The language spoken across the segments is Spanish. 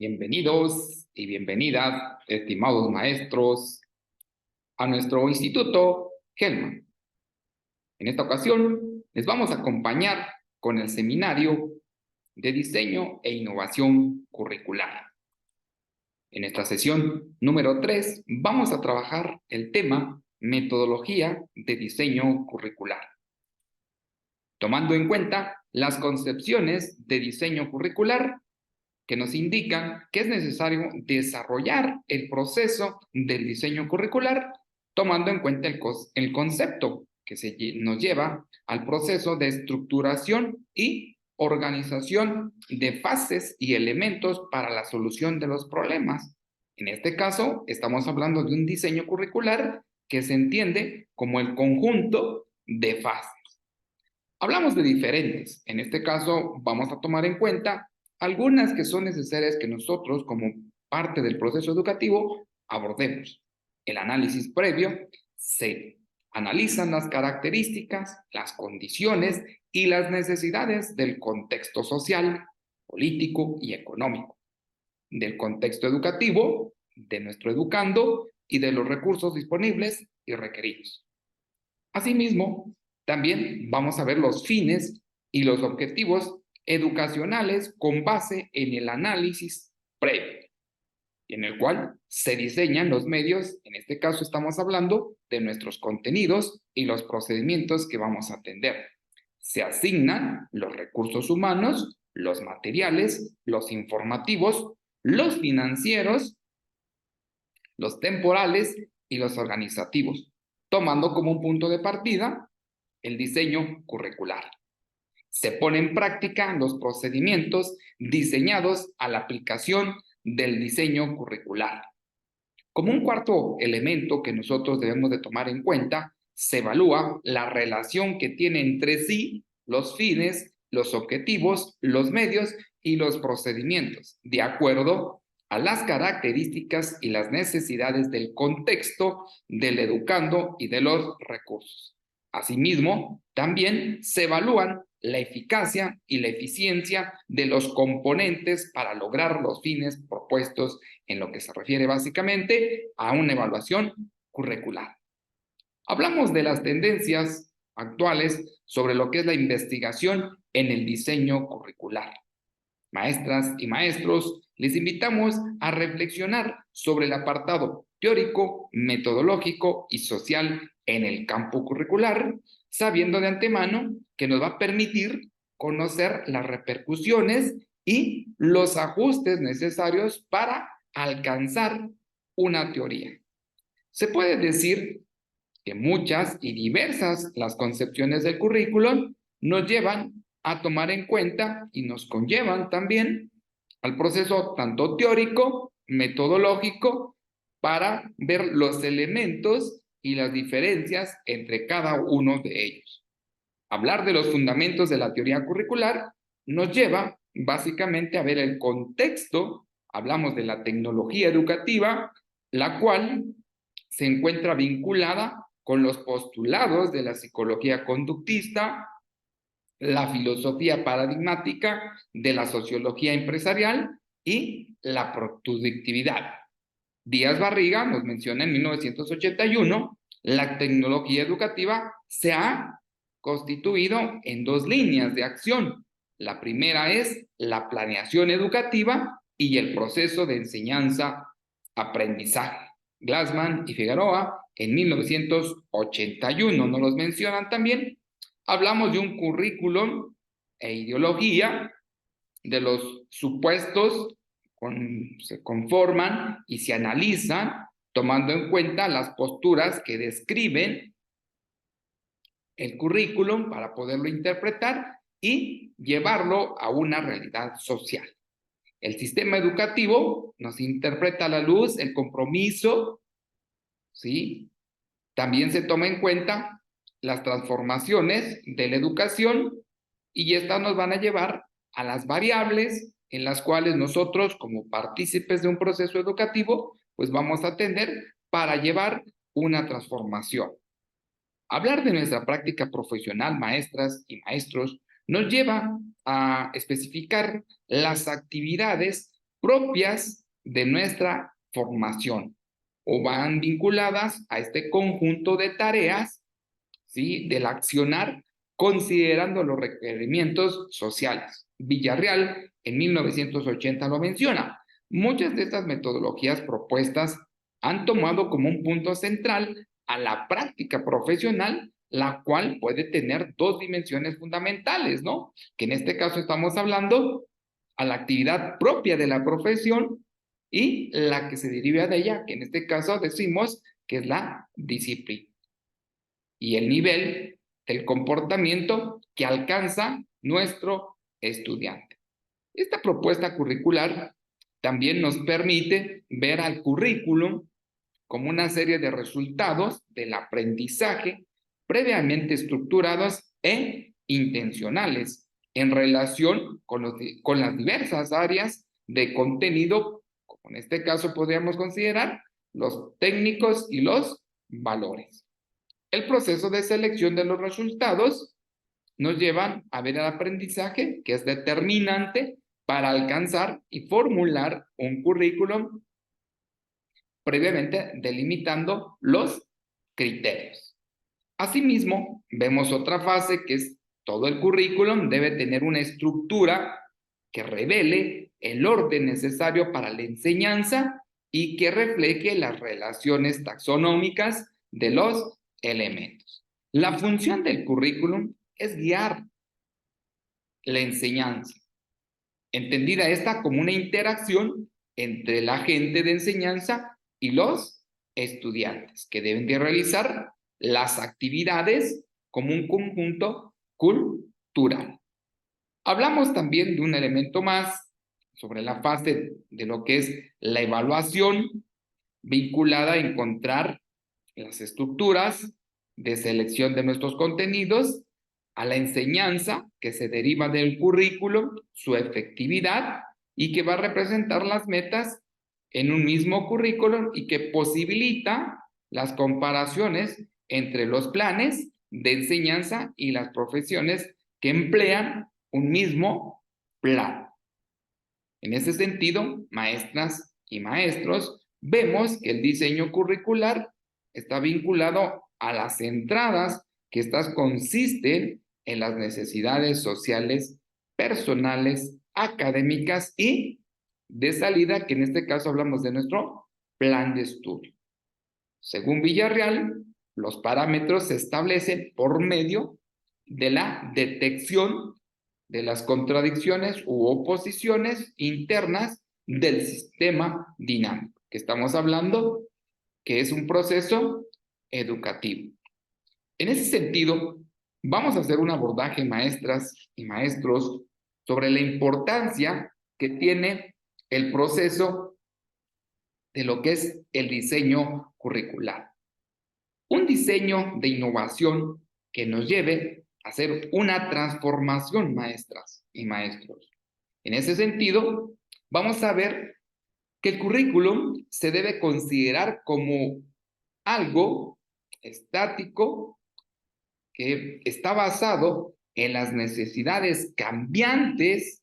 Bienvenidos y bienvenidas, estimados maestros, a nuestro Instituto Hellman. En esta ocasión, les vamos a acompañar con el seminario de diseño e innovación curricular. En esta sesión número 3, vamos a trabajar el tema metodología de diseño curricular, tomando en cuenta las concepciones de diseño curricular que nos indican que es necesario desarrollar el proceso del diseño curricular, tomando en cuenta el concepto que nos lleva al proceso de estructuración y organización de fases y elementos para la solución de los problemas. En este caso, estamos hablando de un diseño curricular que se entiende como el conjunto de fases. Hablamos de diferentes. En este caso, vamos a tomar en cuenta algunas que son necesarias que nosotros, como parte del proceso educativo, abordemos. El análisis previo: se analizan las características, las condiciones y las necesidades del contexto social, político y económico, del contexto educativo, de nuestro educando y de los recursos disponibles y requeridos. Asimismo, también vamos a ver los fines y los objetivos educacionales con base en el análisis previo, en el cual se diseñan los medios. En este caso estamos hablando de nuestros contenidos y los procedimientos que vamos a atender. Se asignan los recursos humanos, los materiales, los informativos, los financieros, los temporales y los organizativos, tomando como un punto de partida el diseño curricular. Se pone en práctica los procedimientos diseñados a la aplicación del diseño curricular. Como un cuarto elemento que nosotros debemos de tomar en cuenta, se evalúa la relación que tiene entre sí los fines, los objetivos, los medios y los procedimientos, de acuerdo a las características y las necesidades del contexto, del educando y de los recursos. Asimismo, también se evalúan la eficacia y la eficiencia de los componentes para lograr los fines propuestos, en lo que se refiere básicamente a una evaluación curricular. Hablamos de las tendencias actuales sobre lo que es la investigación en el diseño curricular. Maestras y maestros, les invitamos a reflexionar sobre el apartado teórico, metodológico y social en el campo curricular, sabiendo de antemano que nos va a permitir conocer las repercusiones y los ajustes necesarios para alcanzar una teoría. Se puede decir que muchas y diversas las concepciones del currículum nos llevan a tomar en cuenta y nos conllevan también al proceso tanto teórico, metodológico, para ver los elementos y las diferencias entre cada uno de ellos. Hablar de los fundamentos de la teoría curricular nos lleva básicamente a ver el contexto. Hablamos de la tecnología educativa, la cual se encuentra vinculada con los postulados de la psicología conductista, la filosofía paradigmática de la sociología empresarial y la productividad. Díaz Barriga nos menciona en 1981, la tecnología educativa se ha constituido en dos líneas de acción. La primera es la planeación educativa y el proceso de enseñanza-aprendizaje. Glassman y Figueroa en 1981 nos los mencionan también. Hablamos de un currículum e ideología, de los supuestos se conforman y se analizan tomando en cuenta las posturas que describen el currículum para poderlo interpretar y llevarlo a una realidad social. El sistema educativo nos interpreta a la luz el compromiso, ¿sí? También se toma en cuenta las transformaciones de la educación y estas nos van a llevar a las variables en las cuales nosotros, como partícipes de un proceso educativo, pues vamos a atender para llevar una transformación. Hablar de nuestra práctica profesional, maestras y maestros, nos lleva a especificar las actividades propias de nuestra formación o van vinculadas a este conjunto de tareas, ¿sí?, del accionar considerando los requerimientos sociales. Villarreal en 1980 lo menciona. Muchas de estas metodologías propuestas han tomado como un punto central a la práctica profesional, la cual puede tener dos dimensiones fundamentales, ¿no? Que en este caso estamos hablando a la actividad propia de la profesión y la que se deriva de ella, que en este caso decimos que es la disciplina. Y el nivel del comportamiento que alcanza nuestro estudiante. Esta propuesta curricular también nos permite ver al currículum como una serie de resultados del aprendizaje previamente estructurados e intencionales en relación con las diversas áreas de contenido, como en este caso podríamos considerar los técnicos y los valores. El proceso de selección de los resultados nos lleva a ver el aprendizaje, que es determinante para alcanzar y formular un currículum previamente delimitando los criterios. Asimismo, vemos otra fase que es todo el currículum debe tener una estructura que revele el orden necesario para la enseñanza y que refleje las relaciones taxonómicas de los elementos. La función del currículum es guiar la enseñanza, entendida esta como una interacción entre el agente de enseñanza y los estudiantes, que deben de realizar las actividades como un conjunto cultural. Hablamos también de un elemento más sobre la fase de lo que es la evaluación vinculada a encontrar las estructuras de selección de nuestros contenidos, a la enseñanza que se deriva del currículum, su efectividad y que va a representar las metas en un mismo currículum y que posibilita las comparaciones entre los planes de enseñanza y las profesiones que emplean un mismo plan. En ese sentido, maestras y maestros, vemos que el diseño curricular está vinculado a las entradas que estas consisten en las necesidades sociales, personales, académicas y de salida, que en este caso hablamos de nuestro plan de estudio. Según Villarreal, los parámetros se establecen por medio de la detección de las contradicciones u oposiciones internas del sistema dinámico, que estamos hablando que es un proceso educativo. En ese sentido, vamos a hacer un abordaje, maestras y maestros, sobre la importancia que tiene el proceso de lo que es el diseño curricular. Un diseño de innovación que nos lleve a hacer una transformación, maestras y maestros. En ese sentido, vamos a ver que el currículum se debe considerar como algo estático que está basado en las necesidades cambiantes,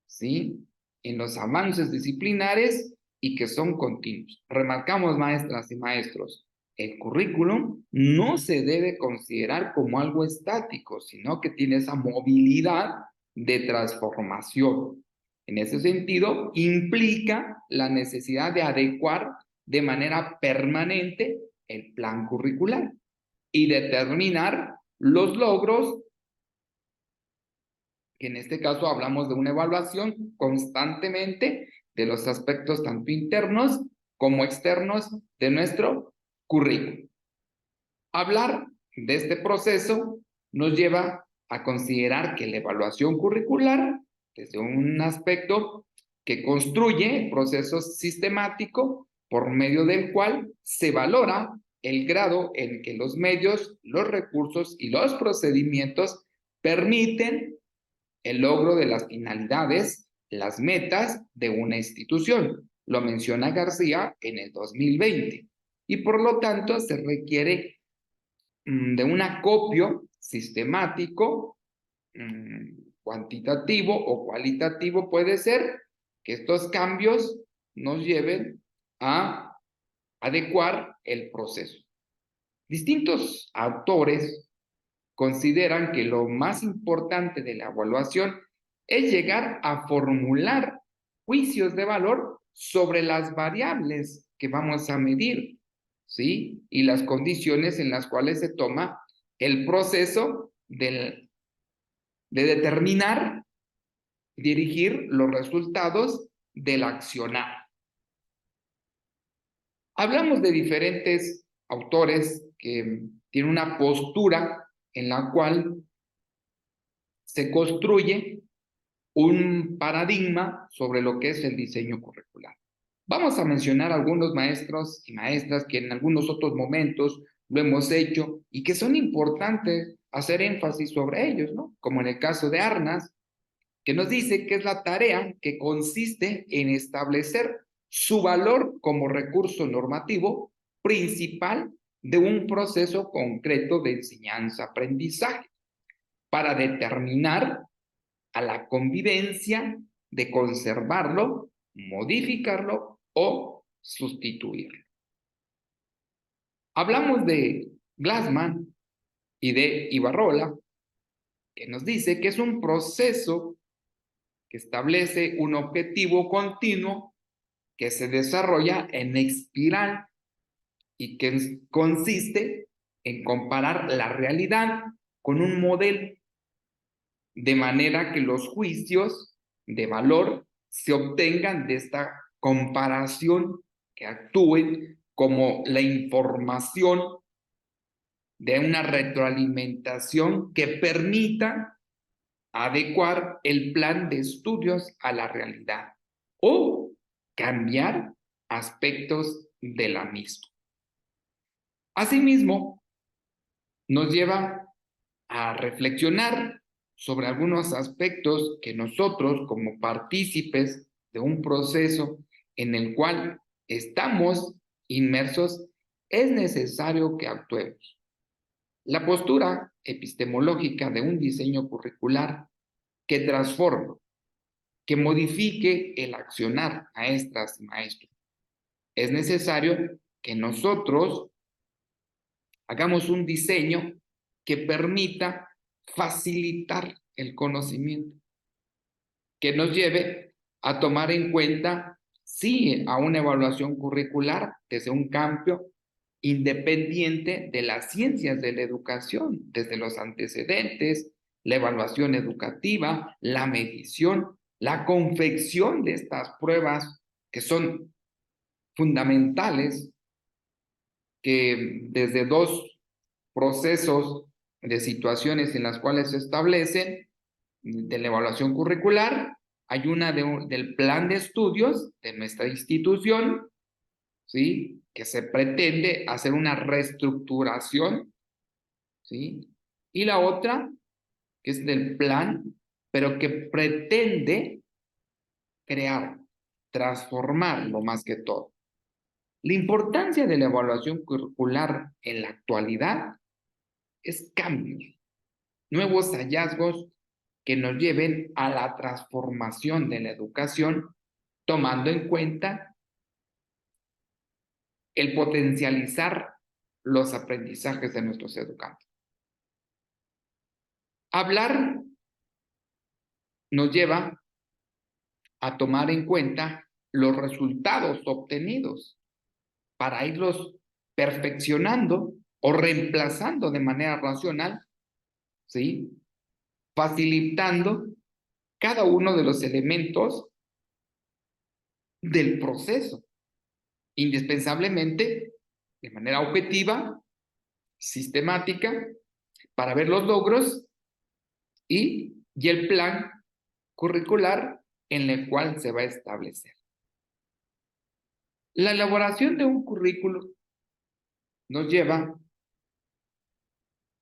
¿sí?, en los avances disciplinares y que son continuos. Remarcamos, maestras y maestros, el currículum no se debe considerar como algo estático, sino que tiene esa movilidad de transformación. En ese sentido, implica la necesidad de adecuar de manera permanente el plan curricular y determinar los logros, que en este caso hablamos de una evaluación constantemente de los aspectos tanto internos como externos de nuestro currículum. Hablar de este proceso nos lleva a considerar que la evaluación curricular, desde un aspecto que construye procesos sistemáticos por medio del cual se valora el grado en que los medios, los recursos y los procedimientos permiten el logro de las finalidades, las metas de una institución. Lo menciona García en el 2020. Y por lo tanto se requiere de un acopio sistemático, cuantitativo o cualitativo puede ser, que estos cambios nos lleven a adecuar el proceso. Distintos autores consideran que lo más importante de la evaluación es llegar a formular juicios de valor sobre las variables que vamos a medir, ¿sí? Y las condiciones en las cuales se toma el proceso de determinar, dirigir los resultados del accionar. Hablamos de diferentes autores que tienen una postura en la cual se construye un paradigma sobre lo que es el diseño curricular. Vamos a mencionar algunos maestros y maestras que en algunos otros momentos lo hemos hecho y que son importantes hacer énfasis sobre ellos, ¿no? Como en el caso de Arnas, que nos dice que es la tarea que consiste en establecer su valor como recurso normativo principal de un proceso concreto de enseñanza-aprendizaje para determinar a la convivencia de conservarlo, modificarlo o sustituirlo. Hablamos de Glassman y de Ibarrola, que nos dice que es un proceso que establece un objetivo continuo que se desarrolla en espiral y que consiste en comparar la realidad con un modelo, de manera que los juicios de valor se obtengan de esta comparación, que actúen como la información de una retroalimentación que permita adecuar el plan de estudios a la realidad o cambiar aspectos de la misma. Asimismo, nos lleva a reflexionar sobre algunos aspectos que nosotros, como partícipes de un proceso en el cual estamos inmersos, es necesario que actuemos. La postura epistemológica de un diseño curricular que transforme, que modifique el accionar maestras y maestros. Es necesario que nosotros hagamos un diseño que permita facilitar el conocimiento, que nos lleve a tomar en cuenta, sí, a una evaluación curricular desde un campo independiente de las ciencias de la educación, desde los antecedentes, la evaluación educativa, la medición, la confección de estas pruebas que son fundamentales, que desde dos procesos de situaciones en las cuales se establecen de la evaluación curricular, hay una del plan de estudios de nuestra institución, ¿sí? Que se pretende hacer una reestructuración, ¿sí? Y la otra, que es del plan, pero que pretende crear, transformarlo más que todo. La importancia de la evaluación curricular en la actualidad es cambios, nuevos hallazgos que nos lleven a la transformación de la educación, tomando en cuenta el potencializar los aprendizajes de nuestros educantes. Hablar nos lleva a tomar en cuenta los resultados obtenidos para irlos perfeccionando o reemplazando de manera racional, ¿sí? Facilitando cada uno de los elementos del proceso, indispensablemente de manera objetiva, sistemática, para ver los logros y el plan curricular en el cual se va a establecer. La elaboración de un currículo nos lleva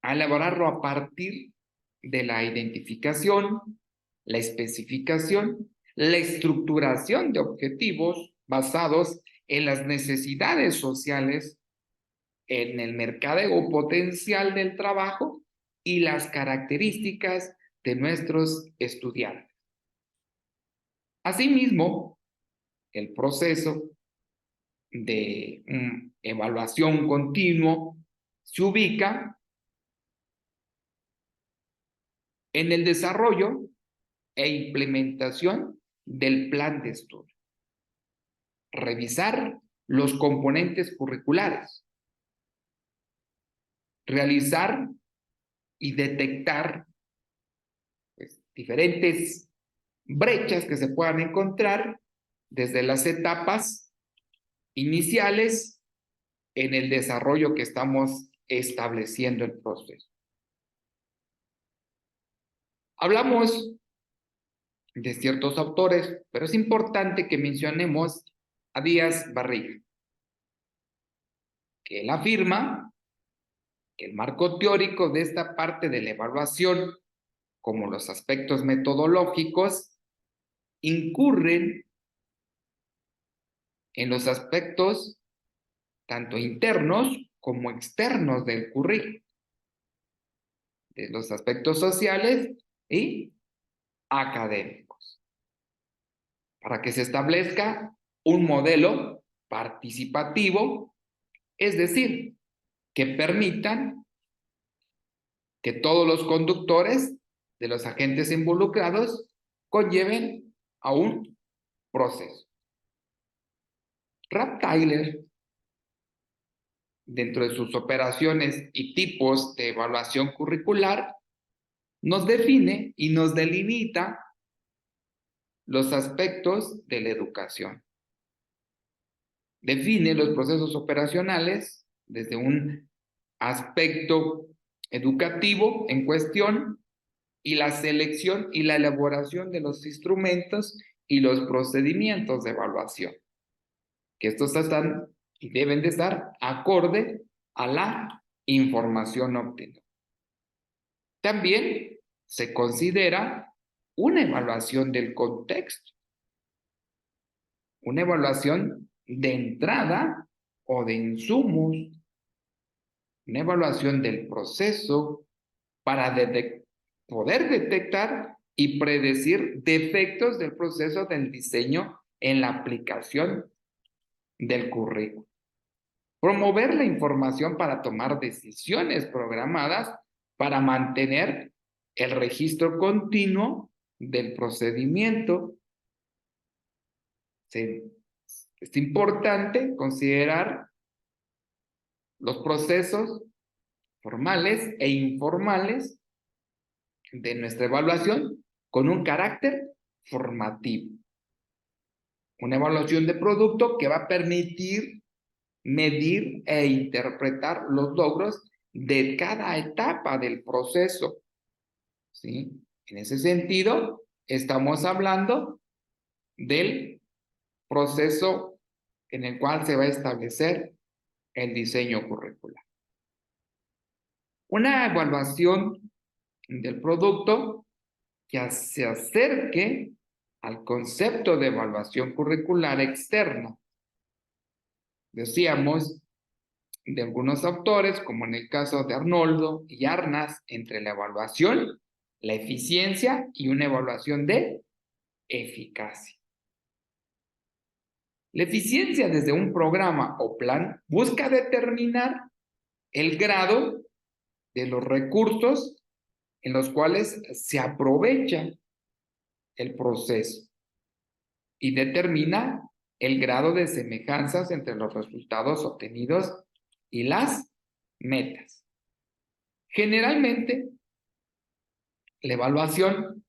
a elaborarlo a partir de la identificación, la especificación, la estructuración de objetivos basados en las necesidades sociales, en el mercadeo potencial del trabajo y las características de nuestros estudiantes. Asimismo, el proceso de evaluación continuo se ubica en el desarrollo e implementación del plan de estudio. Revisar los componentes curriculares. Realizar y detectar diferentes brechas que se puedan encontrar desde las etapas iniciales en el desarrollo que estamos estableciendo el proceso. Hablamos de ciertos autores, pero es importante que mencionemos a Díaz Barriga, que él afirma que el marco teórico de esta parte de la evaluación, como los aspectos metodológicos, incurren en los aspectos tanto internos como externos del currículo, de los aspectos sociales y académicos, para que se establezca un modelo participativo, es decir, que permitan que todos los conductores de los agentes involucrados conlleven a un proceso. Rap Tyler, dentro de sus operaciones y tipos de evaluación curricular, nos define y nos delimita los aspectos de la educación. Define los procesos operacionales desde un aspecto educativo en cuestión y la selección y la elaboración de los instrumentos y los procedimientos de evaluación, que estos están y deben de estar acorde a la información obtenida. También se considera una evaluación del contexto, una evaluación de entrada o de insumos, una evaluación del proceso para poder detectar y predecir defectos del proceso del diseño en la aplicación del currículo. Promover la información para tomar decisiones programadas para mantener el registro continuo del procedimiento. Es importante considerar los procesos formales e informales de nuestra evaluación con un carácter formativo. Una evaluación de producto que va a permitir medir e interpretar los logros de cada etapa del proceso. ¿Sí? En ese sentido, estamos hablando del proceso en el cual se va a establecer el diseño curricular. Una evaluación del producto que se acerque al concepto de evaluación curricular externa. Decíamos de algunos autores, como en el caso de Arnoldo y Arnas, entre la evaluación, la eficiencia y una evaluación de eficacia. La eficiencia desde un programa o plan busca determinar el grado de los recursos en los cuales se aprovecha el proceso y determina el grado de semejanzas entre los resultados obtenidos y las metas. Generalmente, la evaluación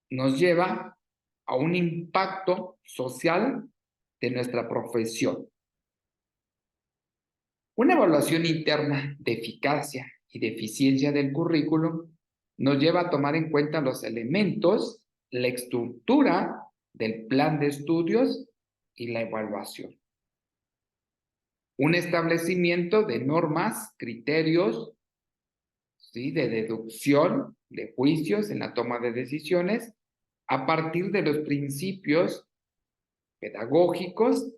nos lleva a un impacto social de nuestra profesión. Una evaluación interna de eficacia y de eficiencia del currículum nos lleva a tomar en cuenta los elementos, la estructura del plan de estudios y la evaluación. Un establecimiento de normas, criterios, ¿sí?, de deducción de juicios en la toma de decisiones a partir de los principios pedagógicos,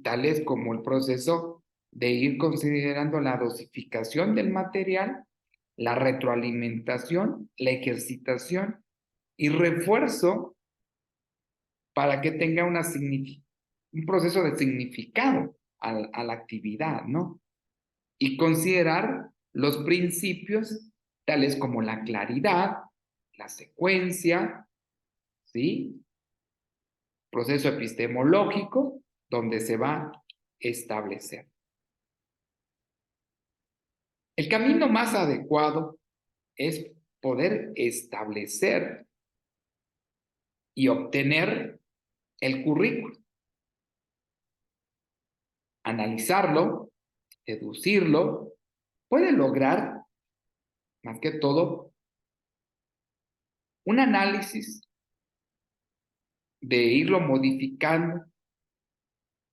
tales como el proceso de ir considerando la dosificación del material, la retroalimentación, la ejercitación y refuerzo para que tenga un proceso de significado a la actividad, ¿no? Y considerar los principios tales como la claridad, la secuencia, ¿sí? Proceso epistemológico donde se va a establecer. El camino más adecuado es poder establecer y obtener el currículo, analizarlo, deducirlo, puede lograr, más que todo, un análisis de irlo modificando,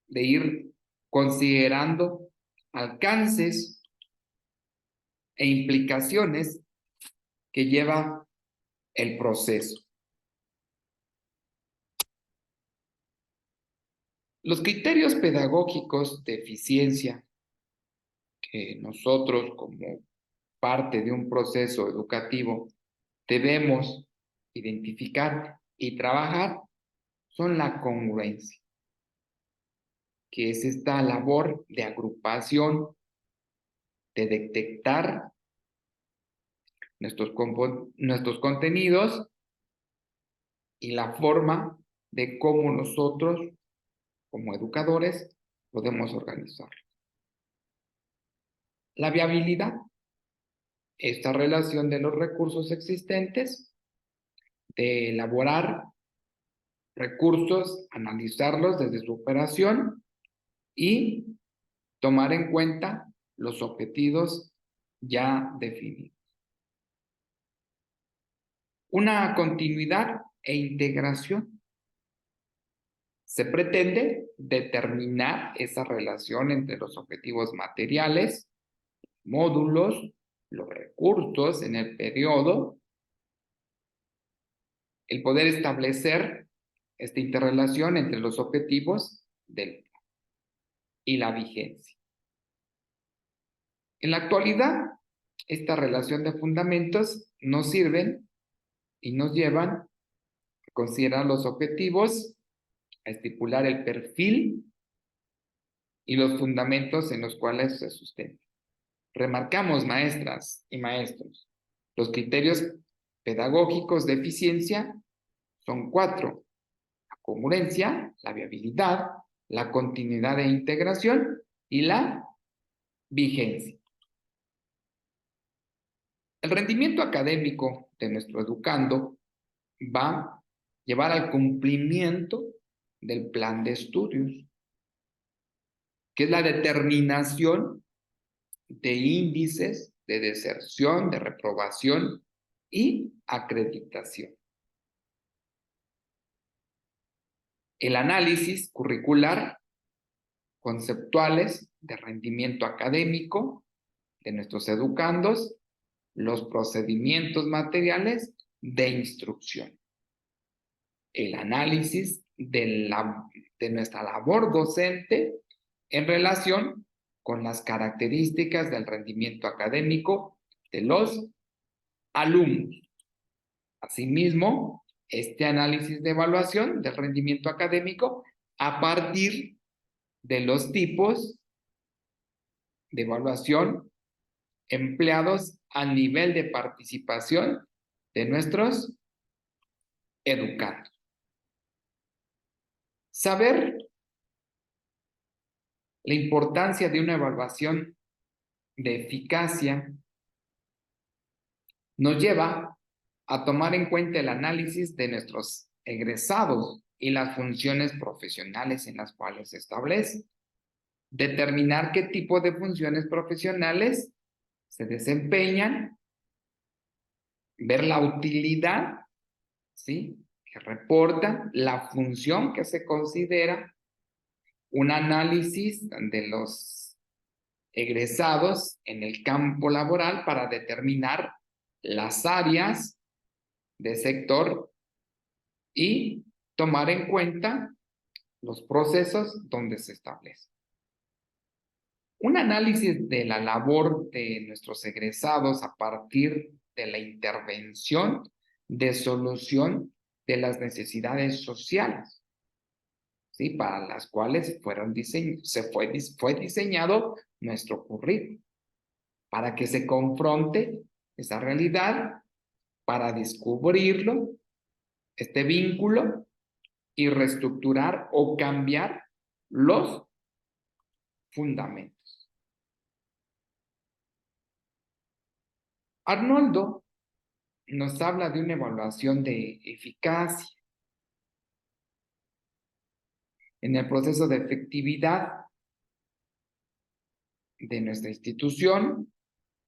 de ir considerando alcances e implicaciones que lleva el proceso. Los criterios pedagógicos de eficiencia que nosotros como parte de un proceso educativo debemos identificar y trabajar son la congruencia, que es esta labor de agrupación, de detectar nuestros contenidos y la forma de cómo nosotros, como educadores, podemos organizarlo. La viabilidad, esta relación de los recursos existentes, de elaborar recursos, analizarlos desde su operación y tomar en cuenta los objetivos ya definidos. Una continuidad e integración. Se pretende determinar esa relación entre los objetivos materiales, módulos, los recursos en el periodo, el poder establecer esta interrelación entre los objetivos y la vigencia. En la actualidad, esta relación de fundamentos nos sirven y nos llevan a considerar los objetivos, a estipular el perfil y los fundamentos en los cuales se sustenta. Remarcamos, maestras y maestros, los criterios pedagógicos de eficiencia son 4: la congruencia, la viabilidad, la continuidad e integración y la vigencia. El rendimiento académico de nuestro educando va a llevar al cumplimiento del plan de estudios, que es la determinación de índices de deserción, de reprobación y acreditación. El análisis curricular, conceptuales de rendimiento académico de nuestros educandos, los procedimientos materiales de instrucción. El análisis de nuestra labor docente en relación con las características del rendimiento académico de los alumnos. Asimismo, este análisis de evaluación del rendimiento académico a partir de los tipos de evaluación empleados a nivel de participación de nuestros educandos. Saber la importancia de una evaluación de eficacia nos lleva a tomar en cuenta el análisis de nuestros egresados y las funciones profesionales en las cuales se establece. Determinar qué tipo de funciones profesionales se desempeñan, ver la utilidad, ¿sí?, que reporta, la función que se considera, un análisis de los egresados en el campo laboral para determinar las áreas de sector y tomar en cuenta los procesos donde se establece. Un análisis de la labor de nuestros egresados a partir de la intervención de solución de las necesidades sociales. ¿sí? Para las cuales fue diseñado nuestro currículo, para que se confronte esa realidad, para descubrirlo, este vínculo, y reestructurar o cambiar los fundamentos. Arnoldo nos habla de una evaluación de eficacia en el proceso de efectividad de nuestra institución,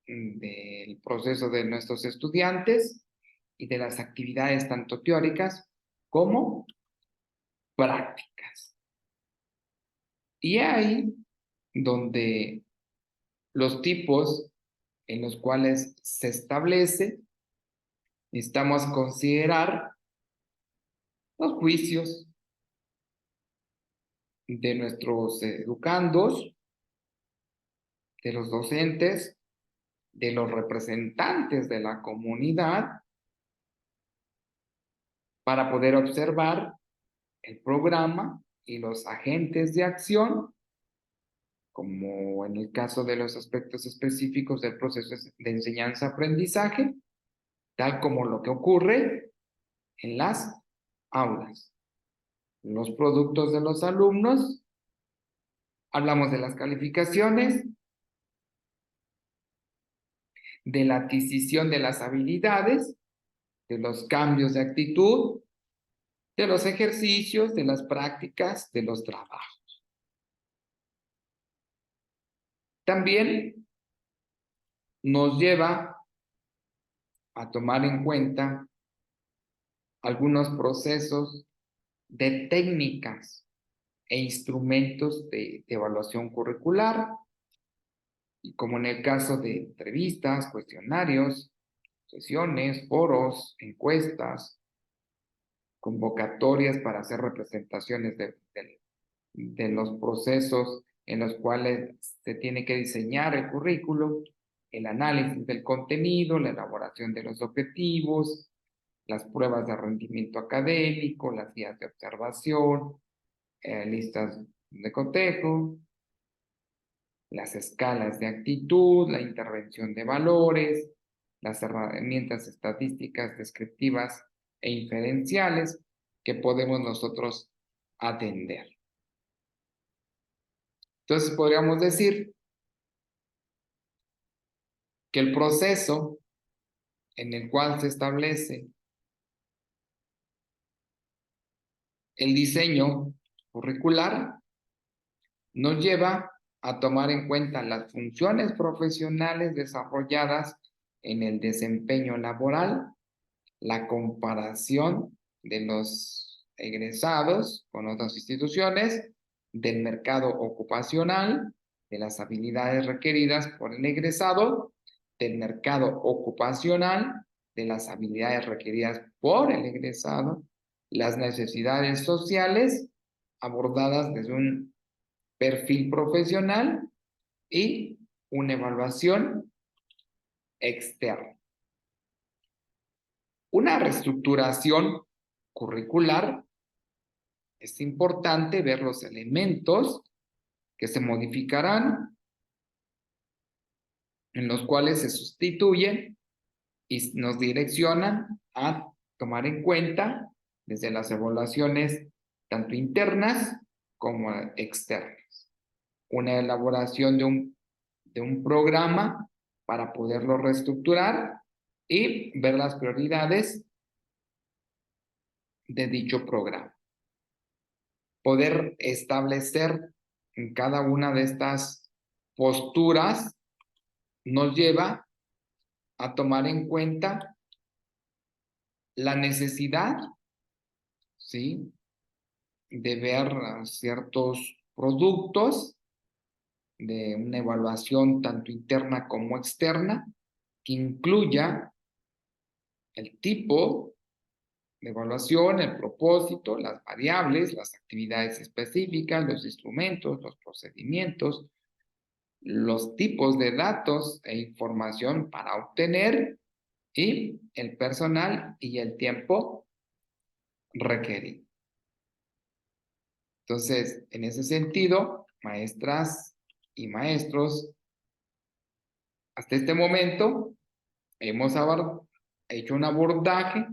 del proceso de nuestros estudiantes y de las actividades tanto teóricas como prácticas. Y ahí donde los tipos en los cuales se establece, necesitamos considerar los juicios de nuestros educandos, de los docentes, de los representantes de la comunidad, para poder observar el programa y los agentes de acción, como en el caso de los aspectos específicos del proceso de enseñanza-aprendizaje, tal como lo que ocurre en las aulas. Los productos de los alumnos, hablamos de las calificaciones, de la adquisición de las habilidades, de los cambios de actitud, de los ejercicios, de las prácticas, de los trabajos. También nos lleva a tomar en cuenta algunos procesos de técnicas e instrumentos de evaluación curricular, y como en el caso de entrevistas, cuestionarios, sesiones, foros, encuestas, convocatorias para hacer representaciones de los procesos en los cuales se tiene que diseñar el currículo, el análisis del contenido, la elaboración de los objetivos, las pruebas de rendimiento académico, las guías de observación, listas de cotejo, las escalas de actitud, la intervención de valores, las herramientas estadísticas descriptivas e inferenciales que podemos nosotros atender. Entonces podríamos decir que el proceso en el cual se establece el diseño curricular nos lleva a tomar en cuenta las funciones profesionales desarrolladas en el desempeño laboral, la comparación de los egresados con otras instituciones, del mercado ocupacional, de las habilidades requeridas por el egresado, del mercado ocupacional, de las habilidades requeridas por el egresado, las necesidades sociales abordadas desde un perfil profesional y una evaluación externa. Una reestructuración curricular, es importante ver los elementos que se modificarán, en los cuales se sustituyen y nos direccionan a tomar en cuenta desde las evaluaciones tanto internas como externas. Una elaboración de un programa para poderlo reestructurar y ver las prioridades de dicho programa. Poder establecer en cada una de estas posturas nos lleva a tomar en cuenta la necesidad, ¿sí?, de ver ciertos productos de una evaluación tanto interna como externa que incluya el tipo de evaluación, el propósito, las variables, las actividades específicas, los instrumentos, los procedimientos, los tipos de datos e información para obtener y el personal y el tiempo requerido. Entonces, en ese sentido, maestras y maestros, hasta este momento hemos hecho un abordaje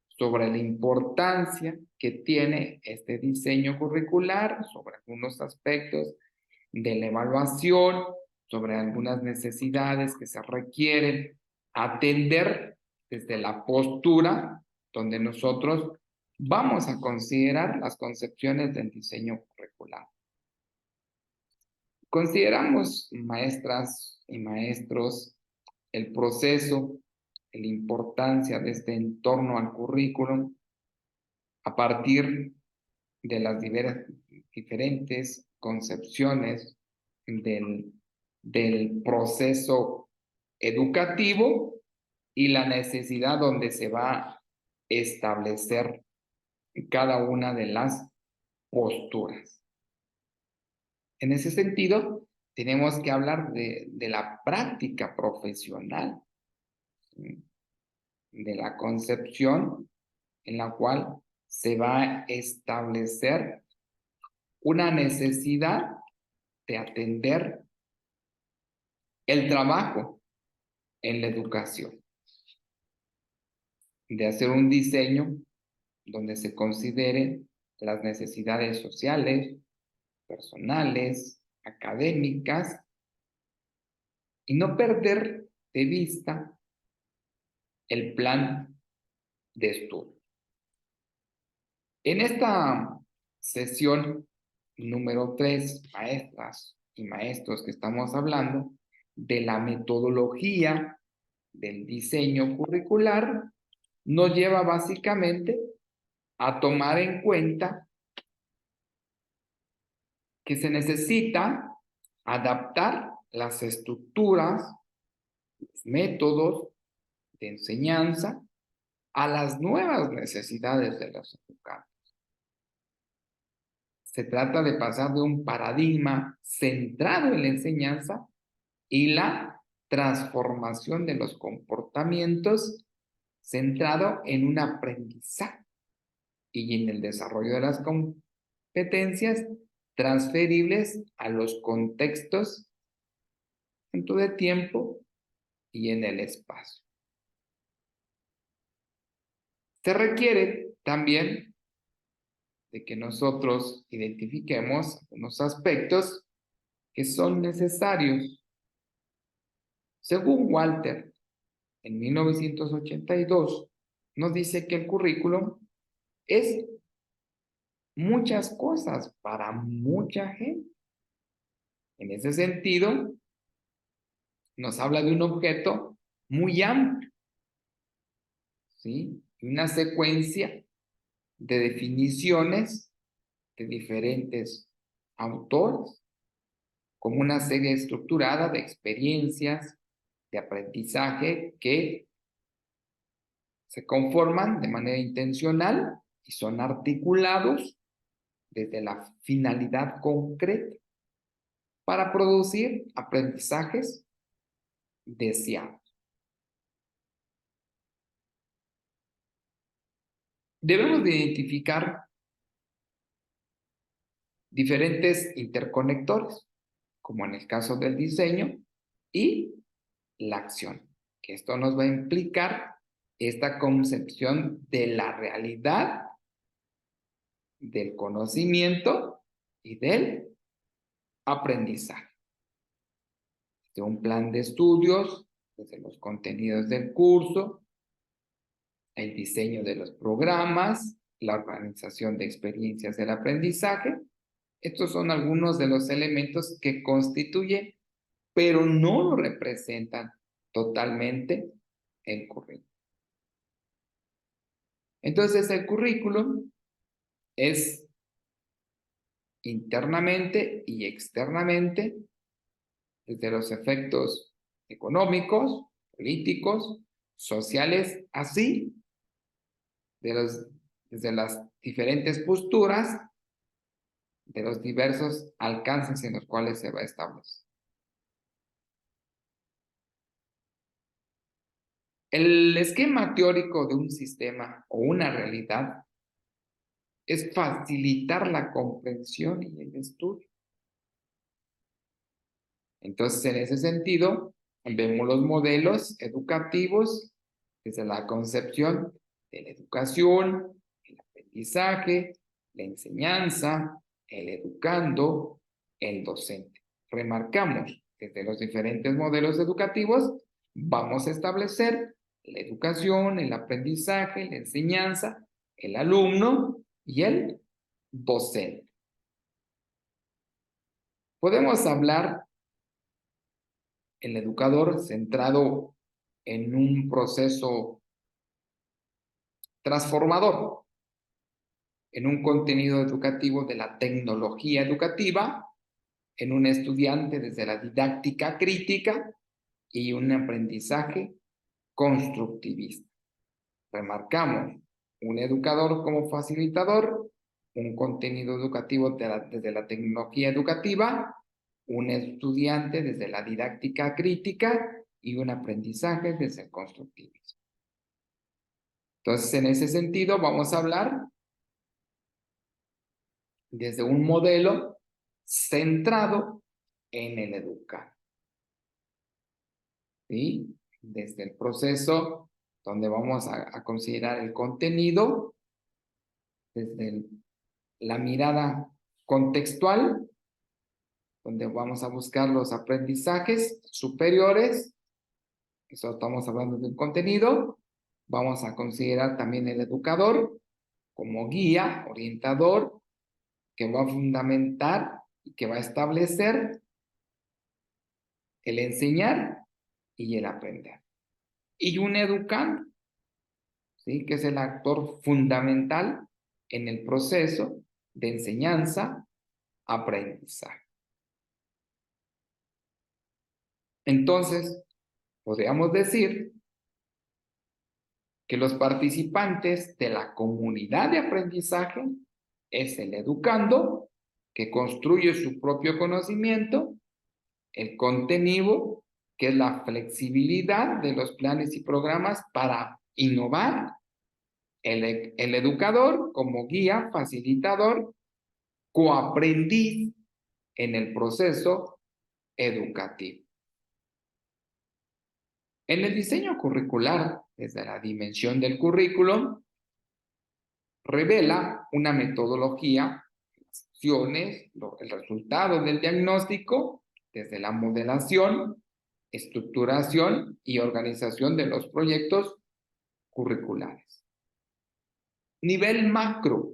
sobre la importancia que tiene este diseño curricular, sobre algunos aspectos de la evaluación, sobre algunas necesidades que se requieren atender desde la postura donde nosotros vamos a considerar las concepciones del diseño curricular. Consideramos, maestras y maestros, el proceso, la importancia de este entorno al currículum a partir de las diferentes concepciones del proceso educativo y la necesidad donde se va a establecer cada una de las posturas. En ese sentido, tenemos que hablar de la práctica profesional, ¿sí? De la concepción en la cual se va a establecer una necesidad de atender el trabajo en la educación, de hacer un diseño donde se consideren las necesidades sociales, personales, académicas, y no perder de vista el plan de estudio. En esta sesión número 3, maestras y maestros, que estamos hablando de la metodología del diseño curricular, nos lleva básicamente a tomar en cuenta que se necesita adaptar las estructuras, los métodos de enseñanza a las nuevas necesidades de los educantes. Se trata de pasar de un paradigma centrado en la enseñanza y la transformación de los comportamientos centrado en un aprendizaje y en el desarrollo de las competencias transferibles a los contextos tanto de tiempo y en el espacio. Se requiere también de que nosotros identifiquemos unos aspectos que son necesarios. Según Walter, en 1982, nos dice que el currículum es muchas cosas para mucha gente. En ese sentido, nos habla de un objeto muy amplio, ¿sí? Una secuencia de definiciones de diferentes autores, como una serie estructurada de experiencias de aprendizaje que se conforman de manera intencional y son articulados desde la finalidad concreta para producir aprendizajes deseados. Debemos de identificar diferentes interconectores, como en el caso del diseño, y la acción, que esto nos va a implicar esta concepción de la realidad, del conocimiento y del aprendizaje. De un plan de estudios, desde los contenidos del curso, el diseño de los programas, la organización de experiencias del aprendizaje. Estos son algunos de los elementos que constituyen, pero no lo representan totalmente el currículum. Entonces, el currículum es internamente y externamente, desde los efectos económicos, políticos, sociales, así, desde las diferentes posturas, de los diversos alcances en los cuales se va a establecer. El esquema teórico de un sistema o una realidad es facilitar la comprensión y el estudio. Entonces, en ese sentido, vemos los modelos educativos desde la concepción de la educación, el aprendizaje, la enseñanza, el educando, el docente. Remarcamos, desde los diferentes modelos educativos, vamos a establecer la educación, el aprendizaje, la enseñanza, el alumno y el docente. Podemos hablar el educador centrado en un proceso transformador, en un contenido educativo de la tecnología educativa, en un estudiante desde la didáctica crítica y un aprendizaje constructivista. Remarcamos un educador como facilitador, un contenido educativo desde la tecnología educativa, un estudiante desde la didáctica crítica y un aprendizaje desde el constructivismo. Entonces, en ese sentido, vamos a hablar desde un modelo centrado en el educar. ¿Sí? Desde el proceso donde vamos a considerar el contenido, desde la mirada contextual, donde vamos a buscar los aprendizajes superiores, eso estamos hablando de un contenido. Vamos a considerar también el educador como guía, orientador, que va a fundamentar y que va a establecer el enseñar y el aprender. Y un educando, ¿sí? Que es el actor fundamental en el proceso de enseñanza-aprendizaje. Entonces, podríamos decir que los participantes de la comunidad de aprendizaje es el educando, que construye su propio conocimiento, el contenido, que es la flexibilidad de los planes y programas para innovar, el educador como guía, facilitador, coaprendiz en el proceso educativo. En el diseño curricular, desde la dimensión del currículum, revela una metodología, las acciones, el resultado del diagnóstico, desde la modelación, estructuración y organización de los proyectos curriculares. Nivel macro,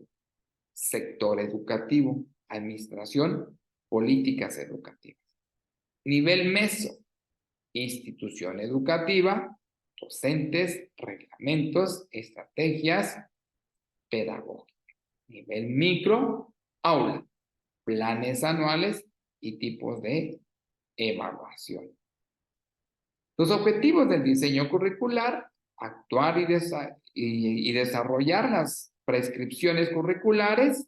sector educativo, administración, políticas educativas. Nivel meso, institución educativa, docentes, reglamentos, estrategias pedagógicas. Nivel micro, aula, planes anuales y tipos de evaluación. Los objetivos del diseño curricular: actuar y desarrollar las prescripciones curriculares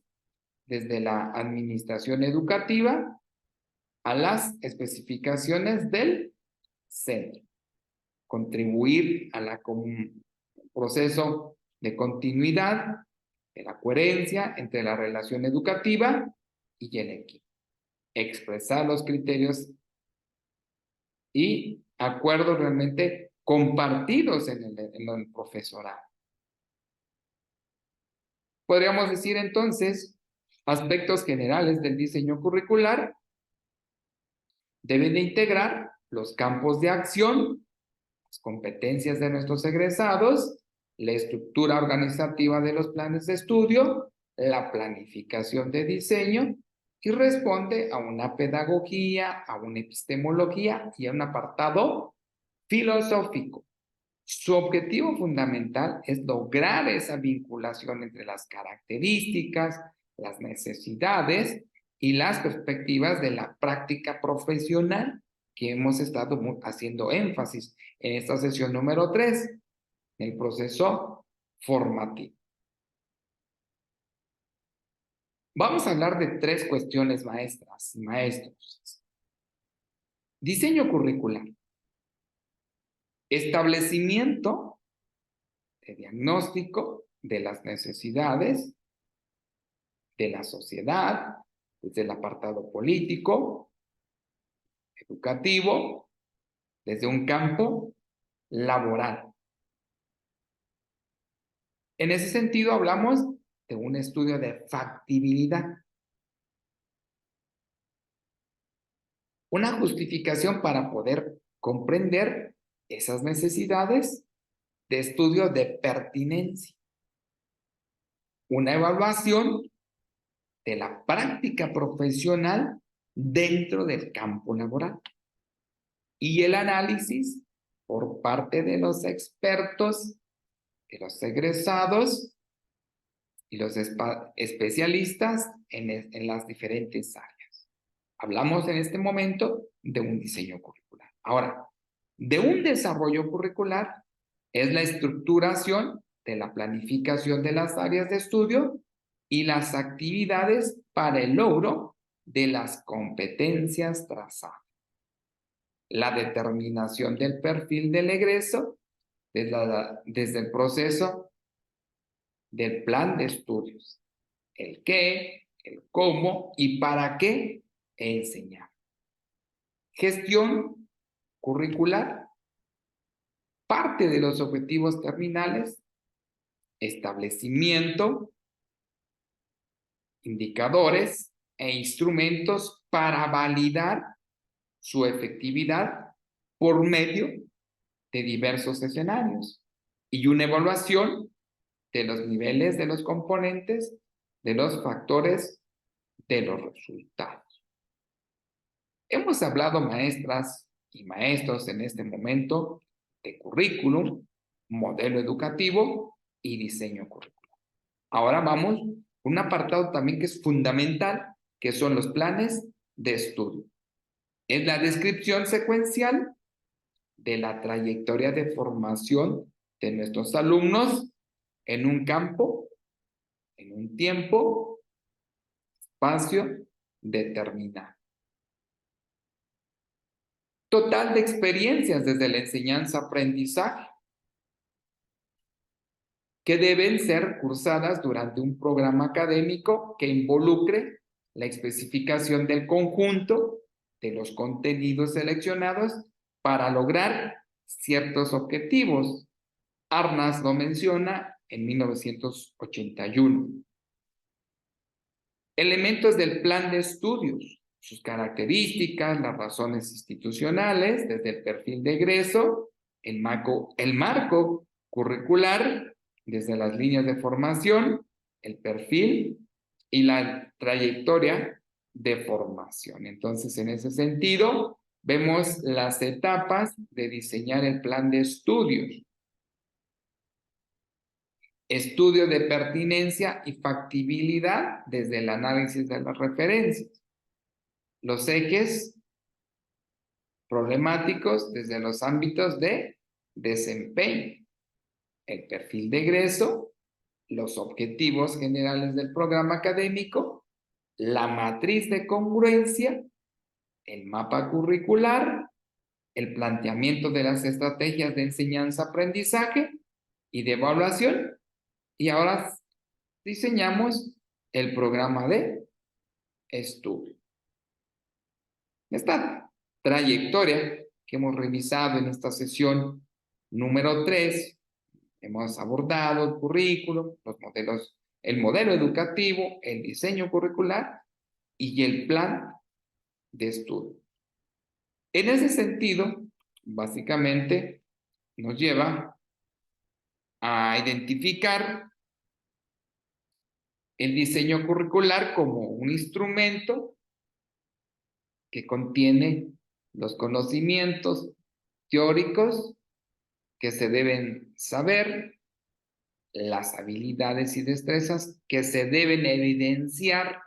desde la administración educativa a las especificaciones del centro. Contribuir a la proceso de continuidad, de la coherencia entre la relación educativa y el equipo. Expresar los criterios y acuerdos realmente compartidos en el profesorado. Podríamos decir entonces, aspectos generales del diseño curricular deben de integrar los campos de acción, las competencias de nuestros egresados, la estructura organizativa de los planes de estudio, la planificación de diseño, y responde a una pedagogía, a una epistemología y a un apartado filosófico. Su objetivo fundamental es lograr esa vinculación entre las características, las necesidades y las perspectivas de la práctica profesional, que hemos estado haciendo énfasis en esta sesión número 3, el proceso formativo. Vamos a hablar de 3 cuestiones maestras y maestros. Diseño curricular. Establecimiento de diagnóstico de las necesidades de la sociedad, desde el apartado político, educativo, desde un campo laboral. En ese sentido, hablamos de un estudio de factibilidad. Una justificación para poder comprender esas necesidades de estudio de pertinencia. Una evaluación de la práctica profesional dentro del campo laboral. Y el análisis por parte de los expertos, de los egresados y los especialistas en las diferentes áreas. Hablamos en este momento de un diseño curricular. Ahora, de un desarrollo curricular es la estructuración de la planificación de las áreas de estudio y las actividades para el logro de las competencias trazadas. La determinación del perfil del egreso desde el proceso del plan de estudios. El qué, el cómo y para qué enseñar. Gestión curricular. Parte de los objetivos terminales. Establecimiento, indicadores e instrumentos para validar su efectividad por medio de diversos escenarios y una evaluación de los niveles de los componentes, de los factores, de los resultados. Hemos hablado, maestras y maestros, en este momento de currículum, modelo educativo y diseño curricular. Ahora vamos a un apartado también que es fundamental, que son los planes de estudio. Es la descripción secuencial de la trayectoria de formación de nuestros alumnos en un campo, en un tiempo, espacio determinado. Total de experiencias desde la enseñanza-aprendizaje que deben ser cursadas durante un programa académico que involucre la especificación del conjunto de los contenidos seleccionados para lograr ciertos objetivos. Arnas lo menciona en 1981. Elementos del plan de estudios, sus características, las razones institucionales, desde el perfil de egreso, el marco curricular, desde las líneas de formación, el perfil y la trayectoria de formación. Entonces, en ese sentido, vemos las etapas de diseñar el plan de estudios. Estudio de pertinencia y factibilidad desde el análisis de las referencias. Los ejes problemáticos desde los ámbitos de desempeño. El perfil de egreso, los objetivos generales del programa académico, la matriz de congruencia, el mapa curricular, el planteamiento de las estrategias de enseñanza-aprendizaje y de evaluación. Y ahora diseñamos el programa de estudio. Esta trayectoria que hemos revisado en esta sesión número 3, hemos abordado el currículo, los modelos, el modelo educativo, el diseño curricular y el plan de estudio. En ese sentido, básicamente nos lleva a identificar el diseño curricular como un instrumento que contiene los conocimientos teóricos que se deben saber, las habilidades y destrezas que se deben evidenciar,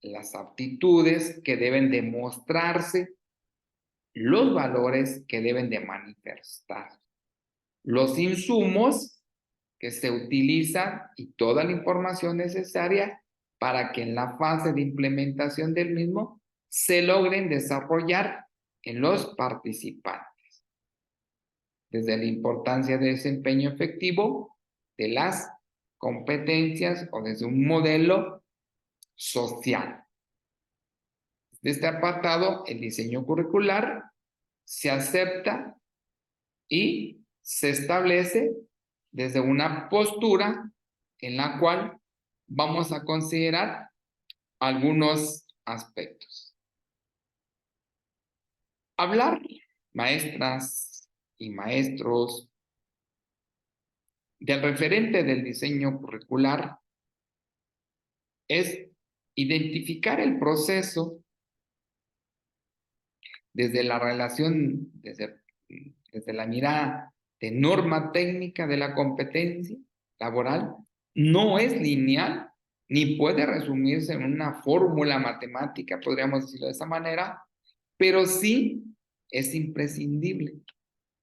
las aptitudes que deben demostrarse, los valores que deben de manifestar, los insumos que se utilizan y toda la información necesaria para que en la fase de implementación del mismo se logren desarrollar en los participantes. Desde la importancia de desempeño efectivo de las competencias o desde un modelo social. De este apartado, el diseño curricular se acepta y se establece desde una postura en la cual vamos a considerar algunos aspectos. Hablar, maestras y maestros, del referente del diseño curricular es identificar el proceso desde la relación, desde la mirada de norma técnica de la competencia laboral. No es lineal ni puede resumirse en una fórmula matemática, podríamos decirlo de esa manera, pero sí es imprescindible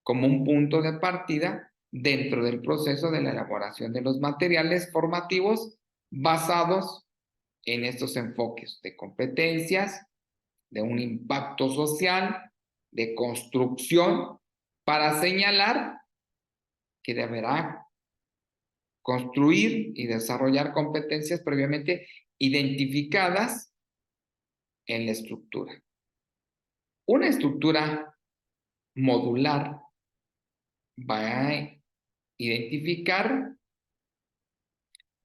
como un punto de partida dentro del proceso de la elaboración de los materiales formativos basados en estos enfoques de competencias, de un impacto social, de construcción, para señalar que deberá construir y desarrollar competencias previamente identificadas en la estructura. Una estructura modular va a identificar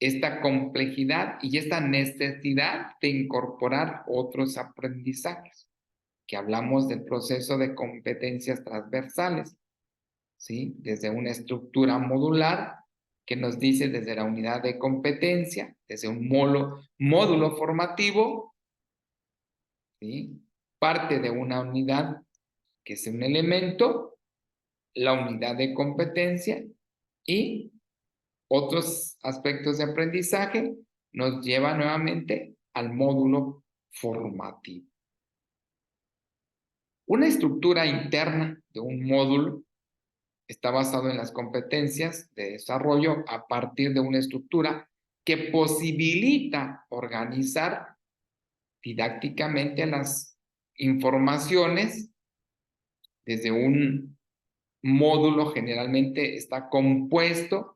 esta complejidad y esta necesidad de incorporar otros aprendizajes, que hablamos del proceso de competencias transversales, ¿sí? Desde una estructura modular que nos dice desde la unidad de competencia, desde un módulo formativo, ¿sí? Parte de una unidad que es un elemento, la unidad de competencia y otros aspectos de aprendizaje nos lleva nuevamente al módulo formativo. Una estructura interna de un módulo está basado en las competencias de desarrollo a partir de una estructura que posibilita organizar didácticamente las informaciones desde un módulo. Generalmente está compuesto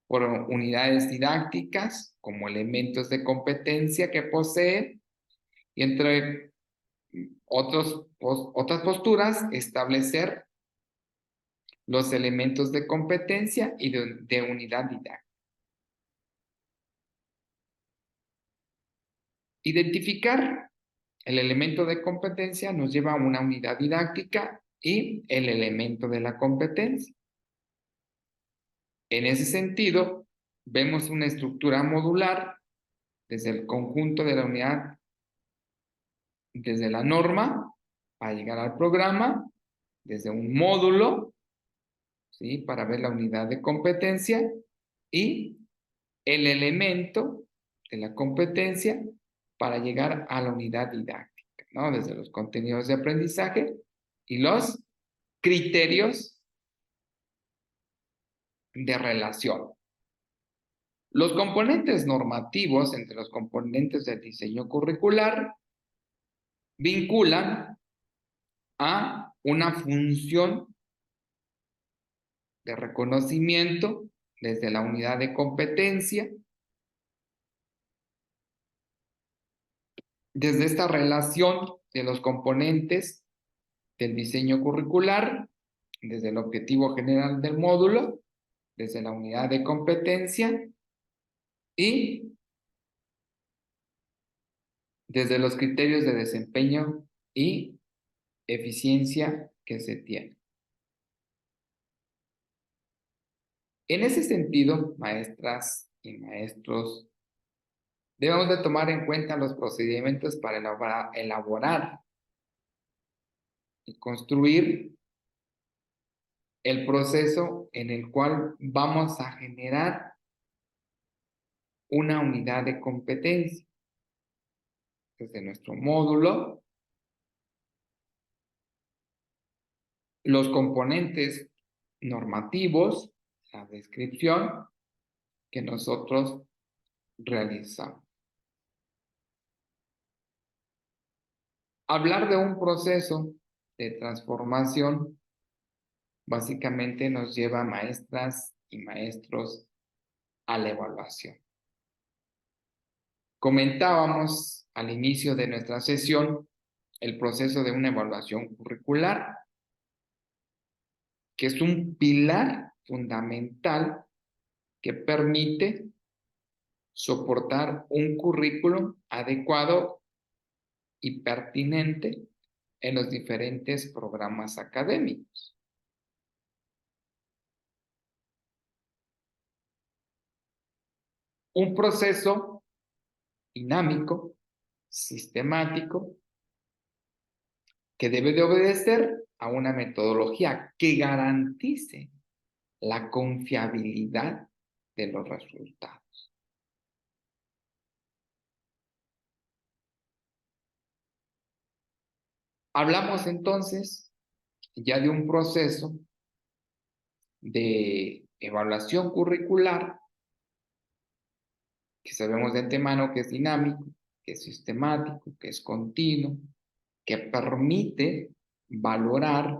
por unidades didácticas como elementos de competencia que posee, y entre otras posturas establecer los elementos de competencia y de unidad didáctica. Identificar el elemento de competencia nos lleva a una unidad didáctica y el elemento de la competencia. En ese sentido, vemos una estructura modular desde el conjunto de la unidad, desde la norma, para llegar al programa, desde un módulo, ¿sí? Para ver la unidad de competencia y el elemento de la competencia para llegar a la unidad didáctica, ¿no? Desde los contenidos de aprendizaje y los criterios de relación. Los componentes normativos entre los componentes del diseño curricular vinculan a una función de reconocimiento desde la unidad de competencia. Desde esta relación de los componentes del diseño curricular, desde el objetivo general del módulo, desde la unidad de competencia y desde los criterios de desempeño y eficiencia que se tiene. En ese sentido, maestras y maestros, debemos de tomar en cuenta los procedimientos para elaborar y construir el proceso en el cual vamos a generar una unidad de competencia. Desde nuestro módulo, los componentes normativos, la descripción que nosotros realizamos. Hablar de un proceso de transformación básicamente nos lleva, maestras y maestros, a la evaluación. Comentábamos al inicio de nuestra sesión el proceso de una evaluación curricular, que es un pilar fundamental que permite soportar un currículum adecuado y pertinente en los diferentes programas académicos. Un proceso dinámico, sistemático, que debe de obedecer a una metodología que garantice la confiabilidad de los resultados. Hablamos entonces ya de un proceso de evaluación curricular que sabemos de antemano que es dinámico, que es sistemático, que es continuo, que permite valorar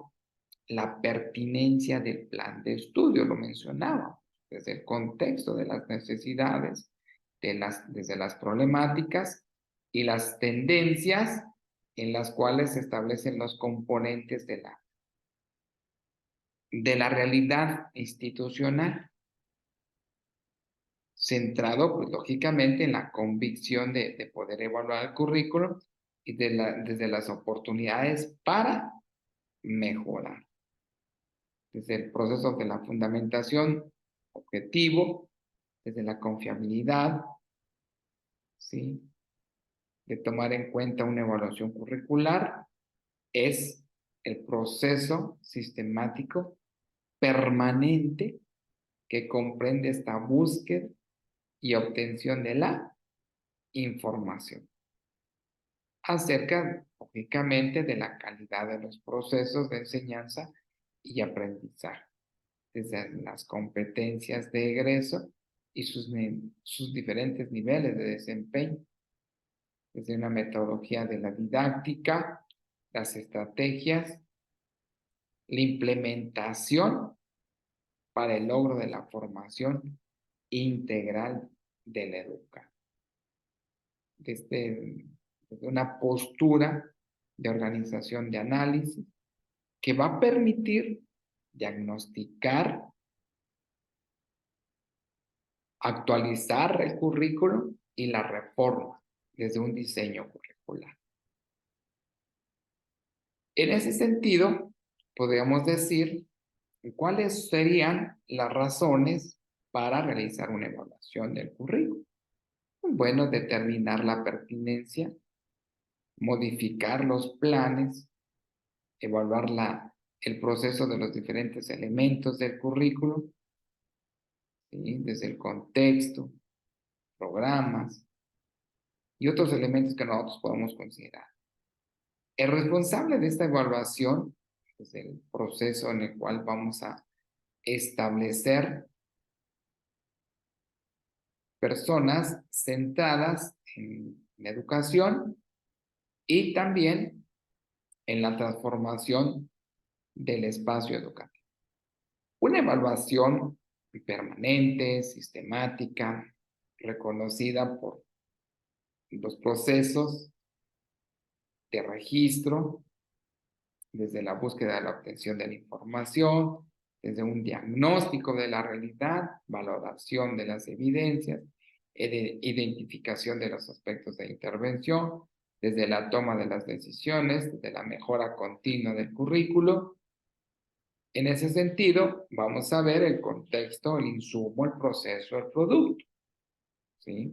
la pertinencia del plan de estudio, lo mencionaba, desde el contexto de las necesidades, desde las problemáticas y las tendencias en las cuales se establecen los componentes de la realidad institucional, centrado, pues, lógicamente, en la convicción de poder evaluar el currículo y desde las oportunidades para mejorar. Desde el proceso de la fundamentación objetivo, desde la confiabilidad, ¿sí? De tomar en cuenta una evaluación curricular, es el proceso sistemático permanente que comprende esta búsqueda y obtención de la información acerca, lógicamente, de la calidad de los procesos de enseñanza y aprendizaje, desde las competencias de egreso y sus diferentes niveles de desempeño, desde una metodología de la didáctica, las estrategias, la implementación para el logro de la formación integral del educador. Desde una postura de organización de análisis que va a permitir diagnosticar, actualizar el currículo y la reforma desde un diseño curricular. En ese sentido, podríamos decir cuáles serían las razones para realizar una evaluación del currículo. Bueno, determinar la pertinencia, modificar los planes, evaluar el proceso de los diferentes elementos del currículo, ¿sí? Desde el contexto, programas y otros elementos que nosotros podemos considerar. El responsable de esta evaluación es el proceso en el cual vamos a establecer personas centradas en la educación y también en la transformación del espacio educativo. Una evaluación permanente, sistemática, reconocida por los procesos de registro, desde la búsqueda de la obtención de la información, desde un diagnóstico de la realidad, valoración de las evidencias, identificación de los aspectos de intervención, desde la toma de las decisiones, desde la mejora continua del currículo. En ese sentido, vamos a ver el contexto, el insumo, el proceso, el producto, ¿sí?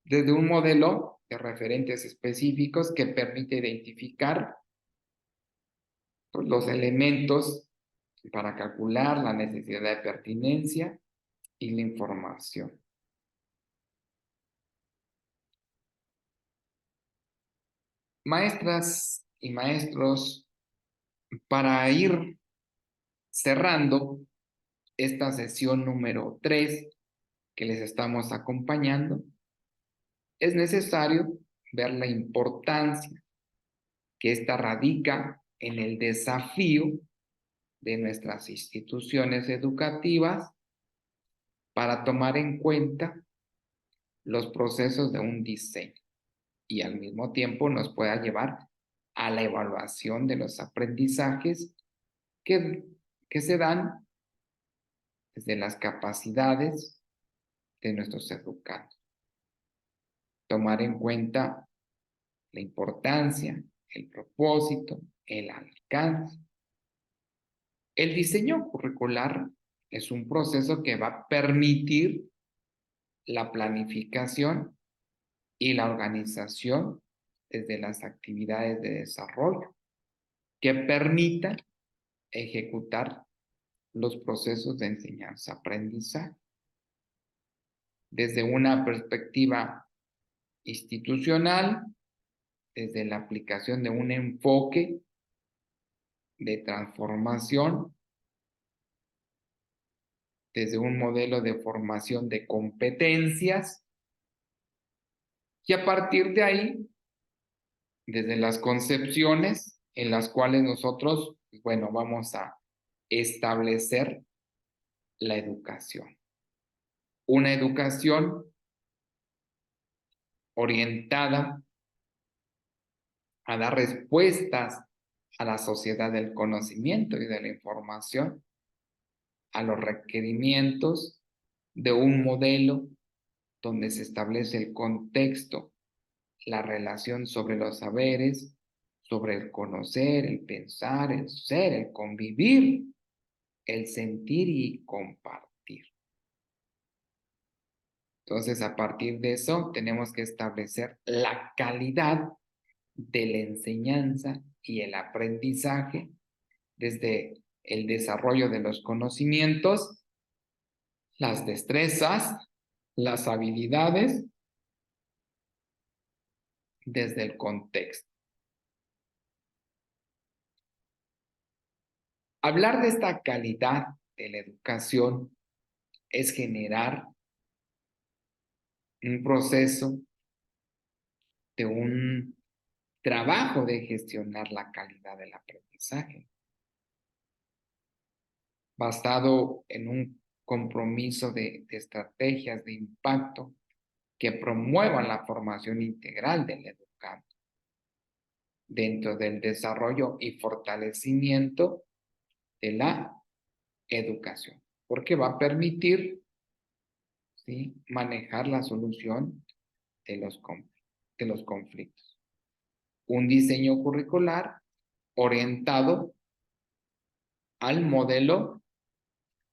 Desde un modelo de referentes específicos que permite identificar, pues, los elementos para calcular la necesidad de pertinencia y la información. Maestras y maestros, para ir cerrando esta sesión número 3 que les estamos acompañando, es necesario ver la importancia que esta radica en el desafío de nuestras instituciones educativas para tomar en cuenta los procesos de un diseño y al mismo tiempo nos pueda llevar a la evaluación de los aprendizajes que se dan desde las capacidades de nuestros educandos. Tomar en cuenta la importancia, el propósito, el alcance. El diseño curricular es un proceso que va a permitir la planificación y la organización desde las actividades de desarrollo que permitan ejecutar los procesos de enseñanza-aprendizaje desde una perspectiva institucional, desde la aplicación de un enfoque de transformación, desde un modelo de formación de competencias y a partir de ahí, desde las concepciones en las cuales nosotros, bueno, vamos a establecer la educación. Una educación orientada a dar respuestas a la sociedad del conocimiento y de la información, a los requerimientos de un modelo donde se establece el contexto, la relación sobre los saberes, sobre el conocer, el pensar, el ser, el convivir, el sentir y compartir. Entonces, a partir de eso, tenemos que establecer la calidad de la enseñanza y el aprendizaje desde el desarrollo de los conocimientos, las destrezas, las habilidades, desde el contexto. Hablar de esta calidad de la educación es generar un proceso de un trabajo de gestionar la calidad del aprendizaje, basado en un compromiso de estrategias de impacto que promuevan la formación integral del educando dentro del desarrollo y fortalecimiento de la educación, porque va a permitir, ¿sí?, manejar la solución de los conflictos. Un diseño curricular orientado al modelo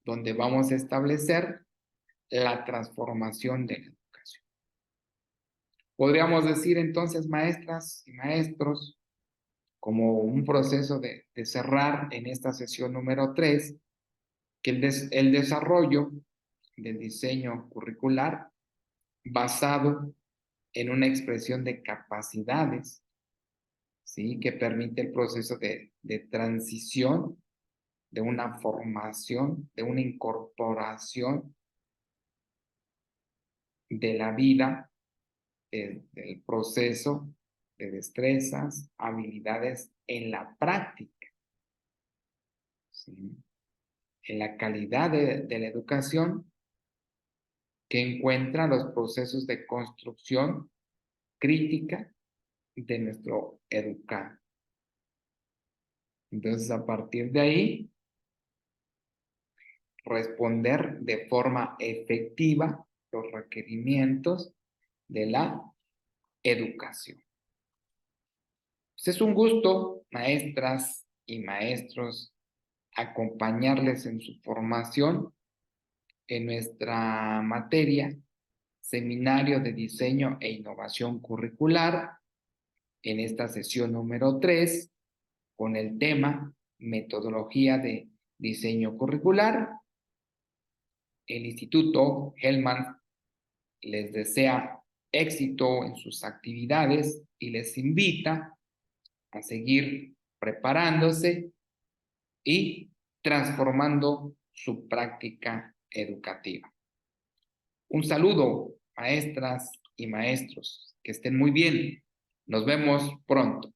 donde vamos a establecer la transformación de la educación. Podríamos decir entonces, maestras y maestros, como un proceso de cerrar en esta sesión número 3, que el desarrollo del diseño curricular basado en una expresión de capacidades, ¿sí?, que permite el proceso de transición, de una formación, de una incorporación de la vida, del proceso de destrezas, habilidades en la práctica, ¿sí?, en la calidad de la educación que encuentra los procesos de construcción crítica de nuestro educando. Entonces, a partir de ahí, responder de forma efectiva los requerimientos de la educación. Pues es un gusto, maestras y maestros, acompañarles en su formación en nuestra materia Seminario de Diseño e Innovación Curricular, en esta sesión número 3, con el tema Metodología de Diseño Curricular. El Instituto Hellman les desea éxito en sus actividades y les invita a seguir preparándose y transformando su práctica educativa. Un saludo, maestras y maestros, que estén muy bien. Nos vemos pronto.